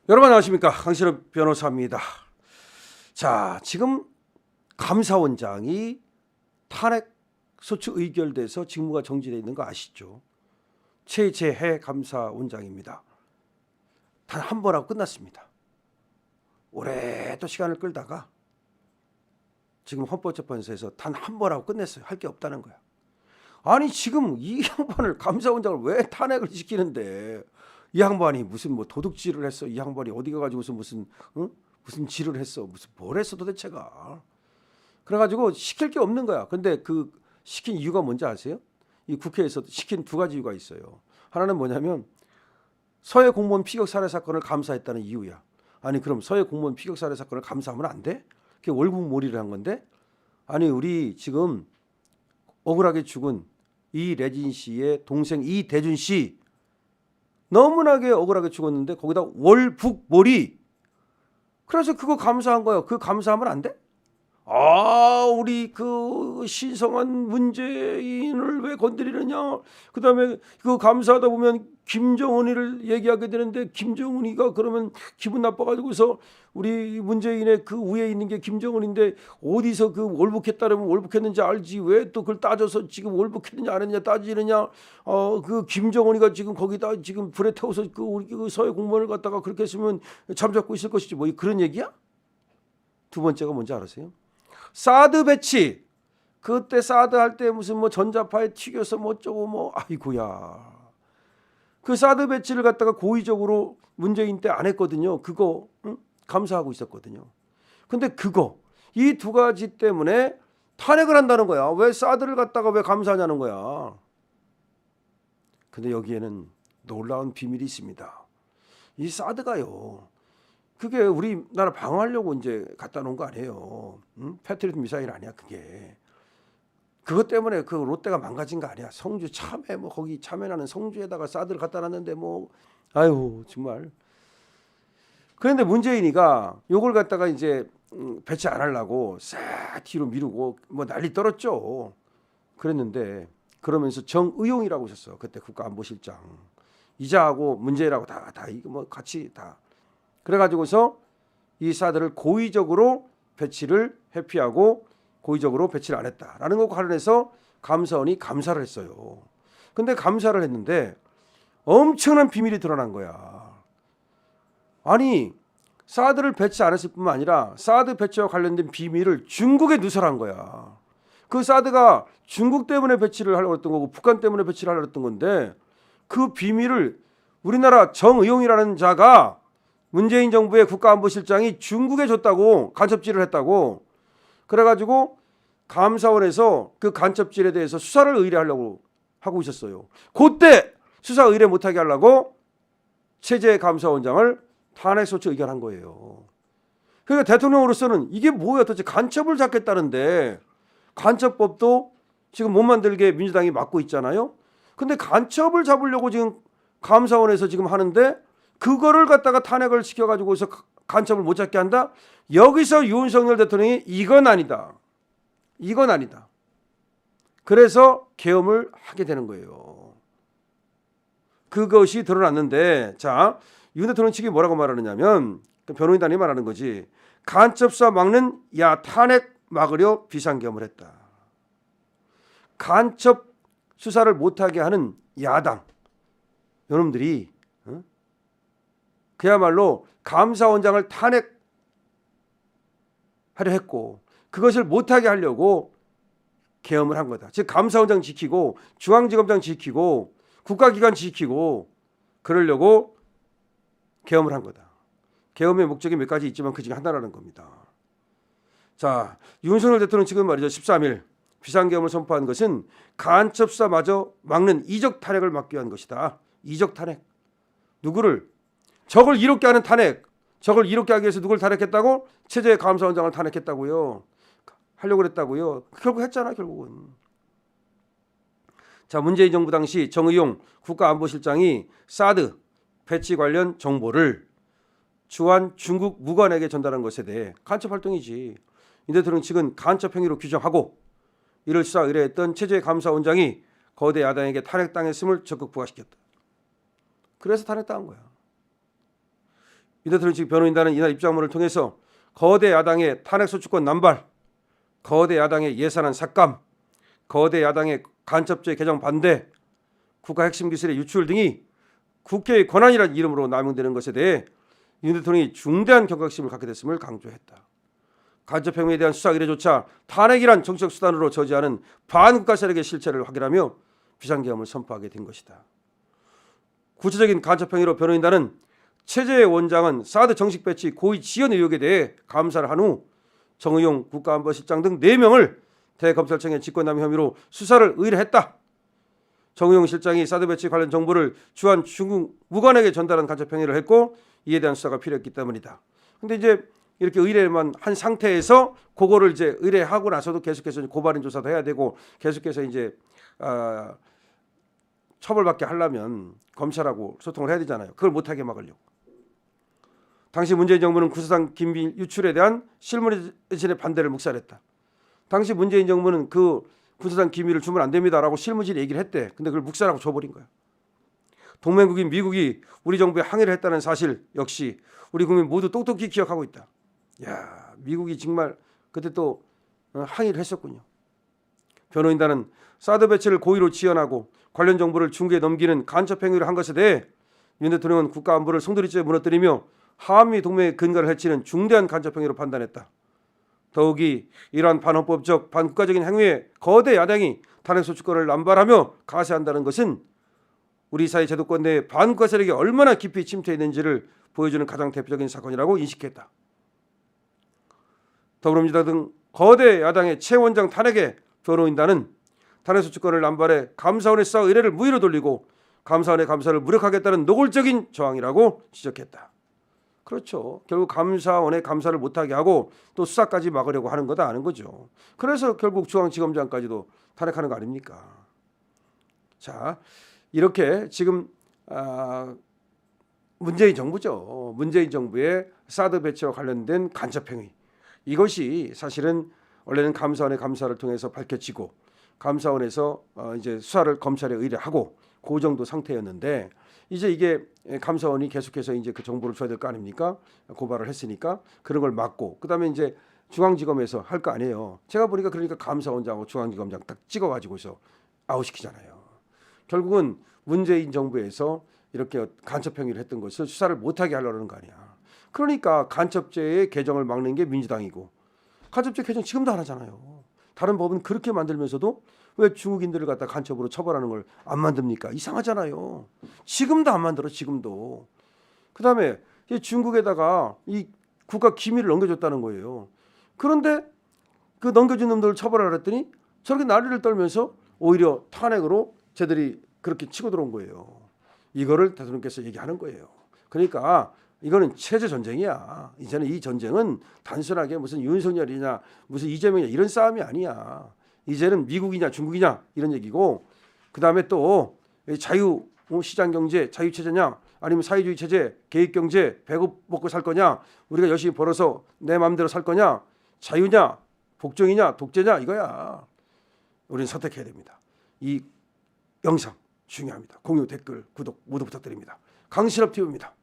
여러분 안녕하십니까, 강신업 변호사입니다. 자, 지금 감사원장이 탄핵 소추 의결돼서 직무가 정지되어 있는 거 아시죠? 최재해 감사원장입니다. 단 한 번 하고 끝났습니다. 오래 또 시간을 끌다가 지금 헌법재판소에서 단 한 번 하고 끝냈어요. 할 게 없다는 거야. 아니 지금 이 양반을, 감사원장을 왜 탄핵을 시키는데, 이 양반이 무슨 뭐 도둑질을 했어? 이 양반이 어디 가가지고서 무슨 질을 했어? 무슨 뭘 했어 도대체가? 그래가지고 시킬 게 없는 거야. 근데 그 시킨 이유가 뭔지 아세요? 이 국회에서 시킨 두 가지 이유가 있어요. 하나는 뭐냐면 서해 공무원 피격 살해 사건을 감사했다는 이유야. 아니 그럼 서해 공무원 피격 살해 사건을 감사하면 안 돼? 그게 월북몰이를 한 건데? 아니 우리 지금 억울하게 죽은 이래진 씨의 동생 이대준 씨 너무나게 억울하게 죽었는데 거기다 월북몰이, 그래서 그거 감사한 거예요. 그거 감사하면 안 돼? 아, 우리 그 신성한 문재인을 왜 건드리느냐. 그다음에 그 감사하다 보면 김정은이를 얘기하게 되는데, 김정은이가 그러면 기분 나빠가지고서 우리 문재인의 그 위에 있는 게 김정은인데 어디서 그 월북했다면 월북했는지 알지, 왜 또 그걸 따져서 지금 월북했느냐 안 했느냐 따지느냐. 그 김정은이가 지금 거기다 지금 불에 태워서 그 우리 그 서해 공무원을 갖다가 그렇게 했으면 잠잡고 있을 것이지, 뭐 그런 얘기야? 두 번째가 뭔지 알아세요? 사드 배치, 그때 사드 할 때 무슨 뭐 전자파에 튀겨서 뭐 어쩌고 뭐, 아이고야. 그 사드 배치를 갖다가 고의적으로 문재인 때 안 했거든요. 그거 감사하고 있었거든요. 근데 그거 이 두 가지 때문에 탄핵을 한다는 거야. 왜 사드를 갖다가 왜 감사하냐는 거야. 근데 여기에는 놀라운 비밀이 있습니다. 이 사드가요, 그게 우리나라 방어하려고 이제 갖다 놓은 거 아니에요. 패트리어트 미사일 아니야 그게. 그것 때문에 그 롯데가 망가진 거 아니야. 성주 참외 뭐 거기 참외나는 성주에다가 사드를 갖다 놨는데 뭐, 아유 정말. 그런데 문재인이가 요걸 갖다가 이제 배치 안 하려고 싹 뒤로 미루고 뭐 난리 떨었죠. 그랬는데 그러면서 정의용이라고 있었어. 그때 국가안보실장. 이자하고 문재인하고 다 이거 뭐 같이 다. 그래가지고서 이 사드를 고의적으로 배치를 회피하고 고의적으로 배치를 안 했다라는 것과 관련해서 감사원이 감사를 했어요. 근데 감사를 했는데 엄청난 비밀이 드러난 거야. 아니 사드를 배치 안 했을 뿐만 아니라 사드 배치와 관련된 비밀을 중국에 누설한 거야. 그 사드가 중국 때문에 배치를 하려고 했던 거고 북한 때문에 배치를 하려고 했던 건데, 그 비밀을 우리나라 정의용이라는 자가, 문재인 정부의 국가안보실장이 중국에 줬다고, 간첩질을 했다고. 그래가지고 감사원에서 그 간첩질에 대해서 수사를 의뢰하려고 하고 있었어요. 그때 수사 의뢰 못하게 하려고 최재해 감사원장을 탄핵소추 의결한 거예요. 그러니까 대통령으로서는 이게 뭐야 도대체, 간첩을 잡겠다는데 간첩법도 지금 못 만들게 민주당이 막고 있잖아요. 근데 간첩을 잡으려고 지금 감사원에서 지금 하는데 그거를 갖다가 탄핵을 시켜가지고서 간첩을 못 잡게 한다? 여기서 윤석열 대통령이 이건 아니다. 이건 아니다. 그래서 계엄을 하게 되는 거예요. 그것이 드러났는데, 자, 윤 대통령 측이 뭐라고 말하느냐면, 변호인단이 말하는 거지. 간첩사 막는 탄핵 막으려 비상계엄을 했다. 간첩 수사를 못하게 하는 야당, 여러분들이 그야말로 감사원장을 탄핵하려 했고 그것을 못하게 하려고 계엄을 한 거다. 즉 감사원장 지키고 중앙지검장 지키고 국가기관 지키고 그러려고 계엄을 한 거다. 계엄의 목적이 몇 가지 있지만 그 중에 하나라는 겁니다. 자, 윤석열 대통령 지금 말이죠. 13일 비상계엄을 선포한 것은 간첩사마저 막는 이적 탄핵을 막기 위한 것이다. 이적 탄핵. 누구를? 적을 이롭게 하는 탄핵. 적을 이롭게 하기 위해서 누굴 탄핵했다고? 최재해 감사원장을 탄핵했다고요. 하려고 그랬다고요. 결국 했잖아 결국은. 자, 문재인 정부 당시 정의용 국가안보실장이 사드 배치 관련 정보를 주한 중국 무관에게 전달한 것에 대해 간첩 활동이지. 이 대통령 측은 간첩 행위로 규정하고 이를 수사 의뢰했던 최재해 감사원장이 거대 야당에게 탄핵당했음을 적극 부각시켰다. 그래서 탄핵당한 거야. 윤대통령 측 변호인단은 이날 입장문을 통해서 거대 야당의 탄핵소추권 남발, 거대 야당의 예산안 삭감, 거대 야당의 간첩죄 개정 반대, 국가 핵심 기술의 유출 등이 국회의 권한이라는 이름으로 남용되는 것에 대해 윤 대통령이 중대한 경각심을 갖게 됐음을 강조했다. 간첩 혐의에 대한 수사 의뢰조차 탄핵이란 정치적 수단으로 저지하는 반국가 세력의 실체를 확인하며 비상계엄을 선포하게 된 것이다. 구체적인 간첩 행위로 변호인단은 최재해 원장은 사드 정식 배치 고의 지연 의혹에 대해 감사를 한 후 정의용 국가안보실장 등 4명을 대검찰청에 직권남용 혐의로 수사를 의뢰했다. 정의용 실장이 사드 배치 관련 정보를 주한 중국 무관에게 전달한 간첩 행위를 했고 이에 대한 수사가 필요했기 때문이다. 근데 이제 이렇게 의뢰만 한 상태에서 그거를 이제 의뢰하고 나서도 계속해서 고발인 조사도 해야 되고 계속해서 이제 처벌받게 하려면 검찰하고 소통을 해야 되잖아요. 그걸 못하게 막으려고. 당시 문재인 정부는 구수상 기밀 유출에 대한 실무진의 반대를 묵살했다. 당시 문재인 정부는 그 군사상 기밀을 주면 안 됩니다라고 실무진이 얘기를 했대. 근데 그걸 묵살하고 줘버린 거야. 동맹국인 미국이 우리 정부에 항의를 했다는 사실 역시 우리 국민 모두 똑똑히 기억하고 있다. 야, 미국이 정말 그때 또 항의를 했었군요. 변호인단은 사드 배치를 고의로 지연하고 관련 정보를 중국에 넘기는 간첩 행위를 한 것에 대해 윤 대통령은 국가 안보를 송두리째 무너뜨리며 한미 동맹의 근간을 해치는 중대한 간첩 행위로 판단했다. 더욱이 이러한 반헌법적 반국가적인 행위에 거대 야당이 탄핵소추권을 남발하며 가세한다는 것은 우리 사회 제도권 내 반국가 세력이 얼마나 깊이 침투해 있는지를 보여주는 가장 대표적인 사건이라고 인식했다. 더불어민주당 등 거대 야당의 최 원장 탄핵에 변호인단은 탄핵소추권을 남발해 감사원에 수사 의뢰를 무위로 돌리고 감사원의 감사를 무력화하겠다는 노골적인 저항이라고 지적했다. 그렇죠. 결국 감사원의 감사를 못하게 하고 또 수사까지 막으려고 하는 거다 아는 거죠. 그래서 결국 중앙지검장까지도 탄핵하는 거 아닙니까? 자, 이렇게 지금 문재인 정부죠. 문재인 정부의 사드 배치와 관련된 간첩 행위. 이것이 사실은 원래는 감사원의 감사를 통해서 밝혀지고 감사원에서 이제 수사를 검찰에 의뢰하고 그 정도 상태였는데 이제 이게 감사원이 계속해서 이제 그 정보를 줘야 될 거 아닙니까? 고발을 했으니까 그런 걸 막고 그다음에 이제 중앙지검에서 할 거 아니에요. 제가 보니까 그러니까 감사원장하고 중앙지검장 딱 찍어가지고서 아웃시키잖아요. 결국은 문재인 정부에서 이렇게 간첩 행위를 했던 것을 수사를 못하게 하려는 거 아니야. 그러니까 간첩죄의 개정을 막는 게 민주당이고 간첩죄 개정 지금도 안 하잖아요. 다른 법은 그렇게 만들면서도 왜 중국인들을 갖다 간첩으로 처벌하는 걸 안 만듭니까? 이상하잖아요. 지금도 안 만들어. 지금도. 그다음에 중국에다가 이 국가 기밀을 넘겨줬다는 거예요. 그런데 그 넘겨준 놈들을 처벌하라 했더니 저렇게 난리를 떨면서 오히려 탄핵으로 쟤들이 그렇게 치고 들어온 거예요. 이거를 대통령께서 얘기하는 거예요. 그러니까 이거는 체제 전쟁이야. 이제는 이 전쟁은 단순하게 무슨 윤석열이냐 무슨 이재명이냐 이런 싸움이 아니야. 이제는 미국이냐 중국이냐 이런 얘기고 그다음에 또 자유 시장 경제 자유 체제냐 아니면 사회주의 체제 계획 경제 배고 먹고 살 거냐 우리가 열심히 벌어서 내 마음대로 살 거냐 자유냐 복종이냐 독재냐 이거야. 우리는 선택해야 됩니다. 이 영상 중요합니다. 공유 댓글 구독 모두 부탁드립니다. 강신업 TV입니다.